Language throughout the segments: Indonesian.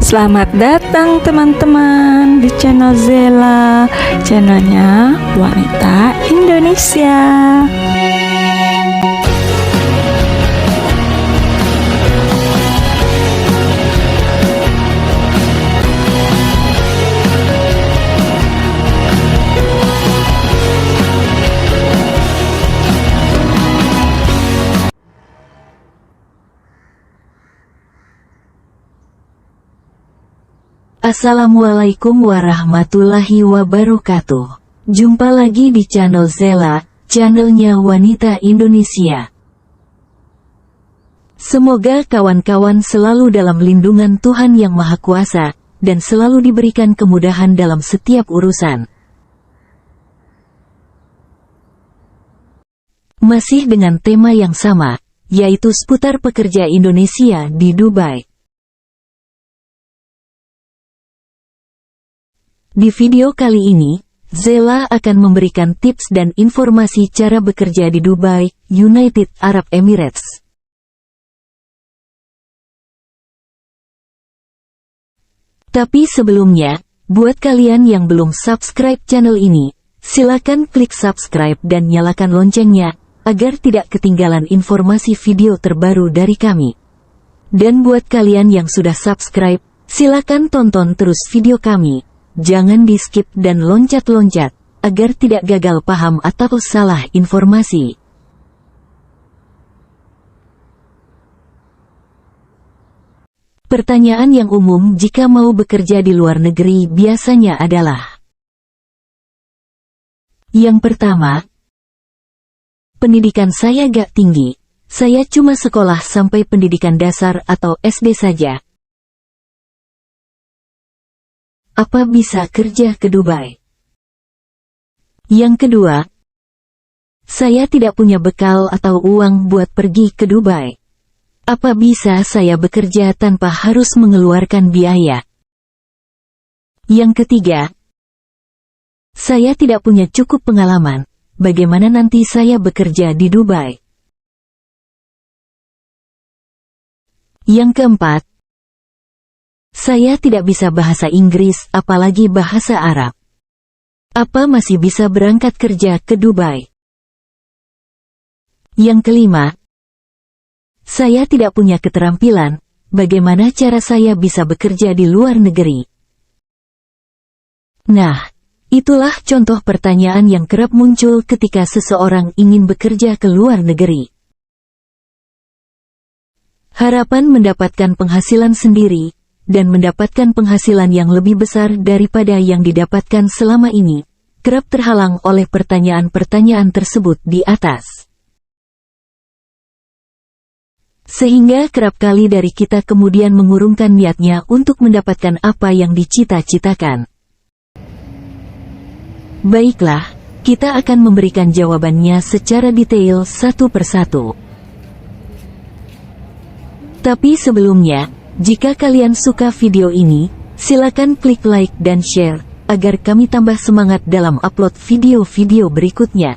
Selamat datang teman-teman di channel Zela, channelnya Wanita Indonesia. Assalamualaikum warahmatullahi wabarakatuh. Jumpa lagi di channel Zela, channelnya Wanita Indonesia. Semoga kawan-kawan selalu dalam lindungan Tuhan Yang Maha Kuasa, dan selalu diberikan kemudahan dalam setiap urusan. Masih dengan tema yang sama, yaitu seputar pekerja Indonesia di Dubai. Di video kali ini, Zela akan memberikan tips dan informasi cara bekerja di Dubai, United Arab Emirates. Tapi sebelumnya, buat kalian yang belum subscribe channel ini, silakan klik subscribe dan nyalakan loncengnya, agar tidak ketinggalan informasi video terbaru dari kami. Dan buat kalian yang sudah subscribe, silakan tonton terus video kami. Jangan di-skip dan loncat-loncat, agar tidak gagal paham atau salah informasi. Pertanyaan yang umum jika mau bekerja di luar negeri biasanya adalah: yang pertama, pendidikan saya gak tinggi, saya cuma sekolah sampai pendidikan dasar atau SD saja. Apa bisa kerja ke Dubai? Yang kedua, saya tidak punya bekal atau uang buat pergi ke Dubai. Apa bisa saya bekerja tanpa harus mengeluarkan biaya? Yang ketiga, saya tidak punya cukup pengalaman. Bagaimana nanti saya bekerja di Dubai? Yang keempat, saya tidak bisa bahasa Inggris, apalagi bahasa Arab. Apa masih bisa berangkat kerja ke Dubai? Yang kelima, saya tidak punya keterampilan, bagaimana cara saya bisa bekerja di luar negeri? Nah, itulah contoh pertanyaan yang kerap muncul ketika seseorang ingin bekerja ke luar negeri. Harapan mendapatkan penghasilan sendiri, dan mendapatkan penghasilan yang lebih besar daripada yang didapatkan selama ini, kerap terhalang oleh pertanyaan-pertanyaan tersebut di atas. Sehingga kerap kali dari kita kemudian mengurungkan niatnya untuk mendapatkan apa yang dicita-citakan. Baiklah, kita akan memberikan jawabannya secara detail satu persatu. Tapi sebelumnya, jika kalian suka video ini, silakan klik like dan share, agar kami tambah semangat dalam upload video-video berikutnya.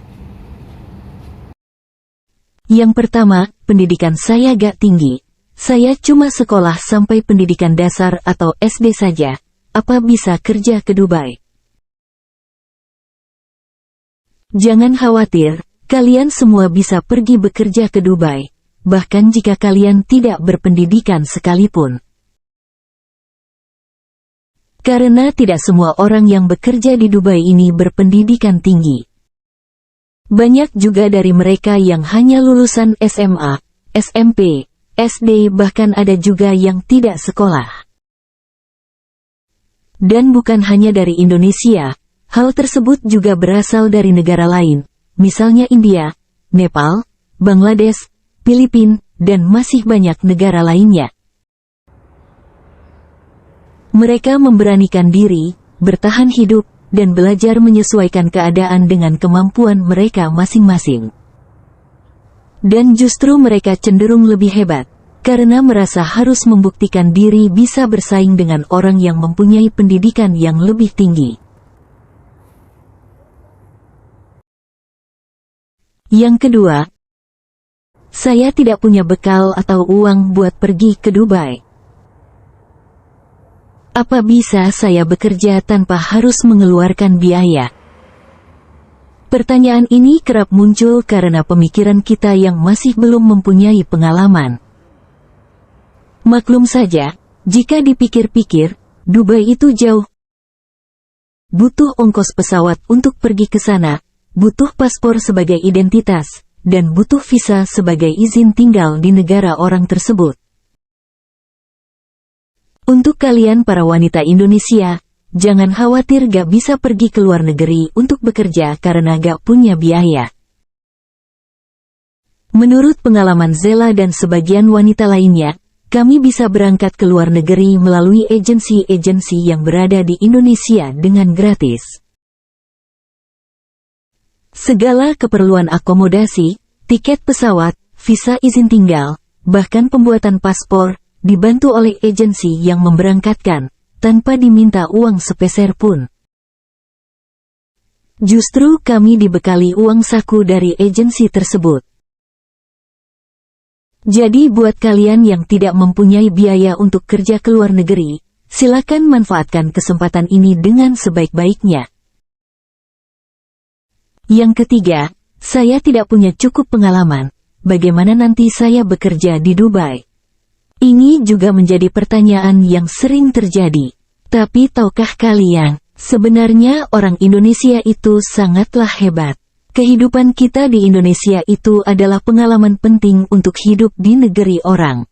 Yang pertama, pendidikan saya gak tinggi. Saya cuma sekolah sampai pendidikan dasar atau SD saja. Apa bisa kerja ke Dubai? Jangan khawatir, kalian semua bisa pergi bekerja ke Dubai. Bahkan jika kalian tidak berpendidikan sekalipun. Karena tidak semua orang yang bekerja di Dubai ini berpendidikan tinggi. Banyak juga dari mereka yang hanya lulusan SMA, SMP, SD, bahkan ada juga yang tidak sekolah. Dan bukan hanya dari Indonesia, hal tersebut juga berasal dari negara lain, misalnya India, Nepal, Bangladesh, Filipina, dan masih banyak negara lainnya. Mereka memberanikan diri, bertahan hidup, dan belajar menyesuaikan keadaan dengan kemampuan mereka masing-masing. Dan justru mereka cenderung lebih hebat, karena merasa harus membuktikan diri bisa bersaing dengan orang yang mempunyai pendidikan yang lebih tinggi. Yang kedua, saya tidak punya bekal atau uang buat pergi ke Dubai. Apa bisa saya bekerja tanpa harus mengeluarkan biaya? Pertanyaan ini kerap muncul karena pemikiran kita yang masih belum mempunyai pengalaman. Maklum saja, jika dipikir-pikir, Dubai itu jauh. Butuh ongkos pesawat untuk pergi ke sana, butuh paspor sebagai identitas, dan butuh visa sebagai izin tinggal di negara orang tersebut. Untuk kalian para wanita Indonesia, jangan khawatir gak bisa pergi ke luar negeri untuk bekerja karena gak punya biaya. Menurut pengalaman Zela dan sebagian wanita lainnya, kami bisa berangkat ke luar negeri melalui agensi-agensi yang berada di Indonesia dengan gratis. Segala keperluan akomodasi, tiket pesawat, visa izin tinggal, bahkan pembuatan paspor, dibantu oleh agensi yang memberangkatkan, tanpa diminta uang sepeser pun. Justru kami dibekali uang saku dari agensi tersebut. Jadi buat kalian yang tidak mempunyai biaya untuk kerja ke luar negeri, silakan manfaatkan kesempatan ini dengan sebaik-baiknya. Yang ketiga, saya tidak punya cukup pengalaman, bagaimana nanti saya bekerja di Dubai? Ini juga menjadi pertanyaan yang sering terjadi. Tapi tahukah kalian, sebenarnya orang Indonesia itu sangatlah hebat. Kehidupan kita di Indonesia itu adalah pengalaman penting untuk hidup di negeri orang.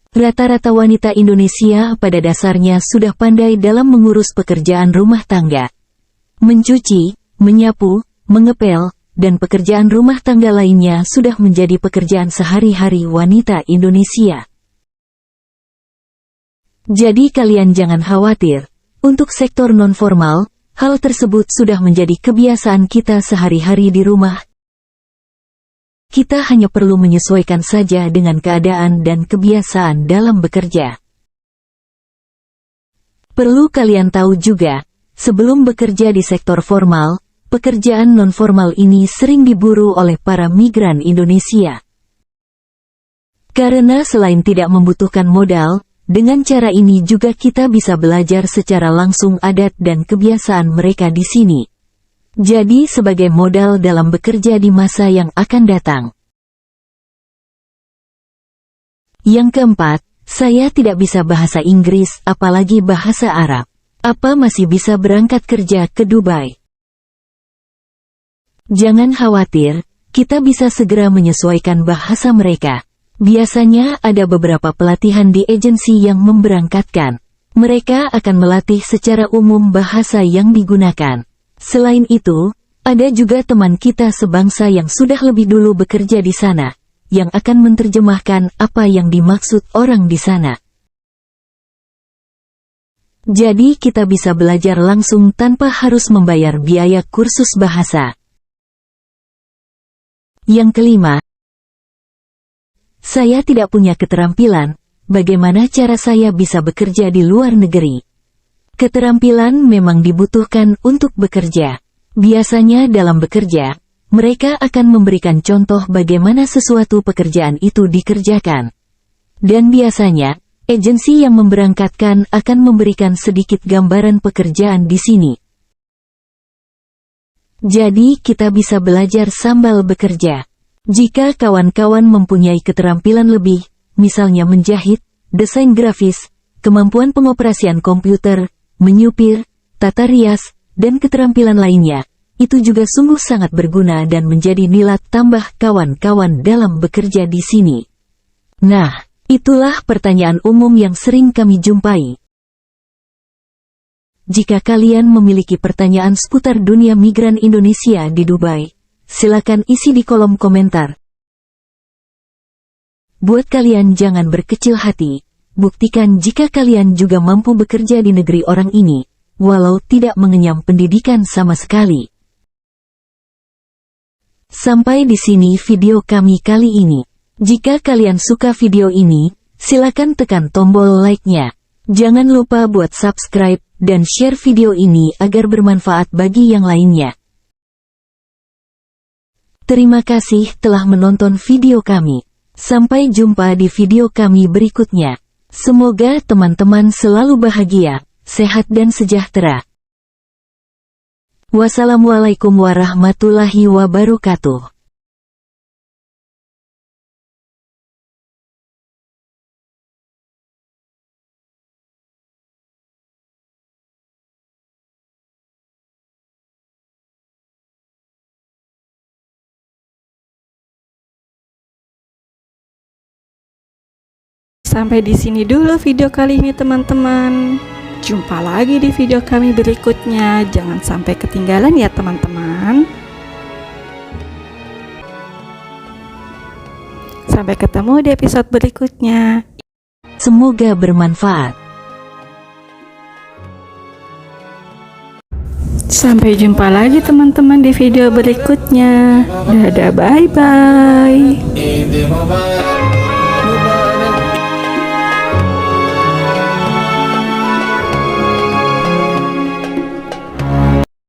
Rata-rata wanita Indonesia pada dasarnya sudah pandai dalam mengurus pekerjaan rumah tangga. Mencuci, menyapu, mengepel, dan pekerjaan rumah tangga lainnya sudah menjadi pekerjaan sehari-hari wanita Indonesia. Jadi kalian jangan khawatir, untuk sektor non-formal, hal tersebut sudah menjadi kebiasaan kita sehari-hari di rumah. Kita hanya perlu menyesuaikan saja dengan keadaan dan kebiasaan dalam bekerja. Perlu kalian tahu juga, sebelum bekerja di sektor formal, pekerjaan non-formal ini sering diburu oleh para migran Indonesia. Karena selain tidak membutuhkan modal, dengan cara ini juga kita bisa belajar secara langsung adat dan kebiasaan mereka di sini. Jadi sebagai modal dalam bekerja di masa yang akan datang. Yang keempat, saya tidak bisa bahasa Inggris apalagi bahasa Arab. Apa masih bisa berangkat kerja ke Dubai? Jangan khawatir, kita bisa segera menyesuaikan bahasa mereka. Biasanya ada beberapa pelatihan di agensi yang memberangkatkan. Mereka akan melatih secara umum bahasa yang digunakan. Selain itu, ada juga teman kita sebangsa yang sudah lebih dulu bekerja di sana, yang akan menerjemahkan apa yang dimaksud orang di sana. Jadi kita bisa belajar langsung tanpa harus membayar biaya kursus bahasa. Yang kelima, saya tidak punya keterampilan, bagaimana cara saya bisa bekerja di luar negeri? Keterampilan memang dibutuhkan untuk bekerja. Biasanya dalam bekerja, mereka akan memberikan contoh bagaimana sesuatu pekerjaan itu dikerjakan. Dan biasanya, agensi yang memberangkatkan akan memberikan sedikit gambaran pekerjaan di sini. Jadi kita bisa belajar sambil bekerja. Jika kawan-kawan mempunyai keterampilan lebih, misalnya menjahit, desain grafis, kemampuan pengoperasian komputer, menyupir, tata rias, dan keterampilan lainnya, itu juga sungguh sangat berguna dan menjadi nilai tambah kawan-kawan dalam bekerja di sini. Nah, itulah pertanyaan umum yang sering kami jumpai. Jika kalian memiliki pertanyaan seputar dunia migran Indonesia di Dubai, silakan isi di kolom komentar. Buat kalian jangan berkecil hati, buktikan jika kalian juga mampu bekerja di negeri orang ini, walau tidak mengenyam pendidikan sama sekali. Sampai di sini video kami kali ini. Jika kalian suka video ini, silakan tekan tombol like-nya. Jangan lupa buat subscribe dan share video ini agar bermanfaat bagi yang lainnya. Terima kasih telah menonton video kami. Sampai jumpa di video kami berikutnya. Semoga teman-teman selalu bahagia, sehat dan sejahtera. Wassalamualaikum warahmatullahi wabarakatuh. Sampai di sini dulu video kali ini teman-teman. Jumpa lagi di video kami berikutnya. Jangan sampai ketinggalan ya teman-teman. Sampai ketemu di episode berikutnya. Semoga bermanfaat. Sampai jumpa lagi teman-teman di video berikutnya. Dadah, bye-bye.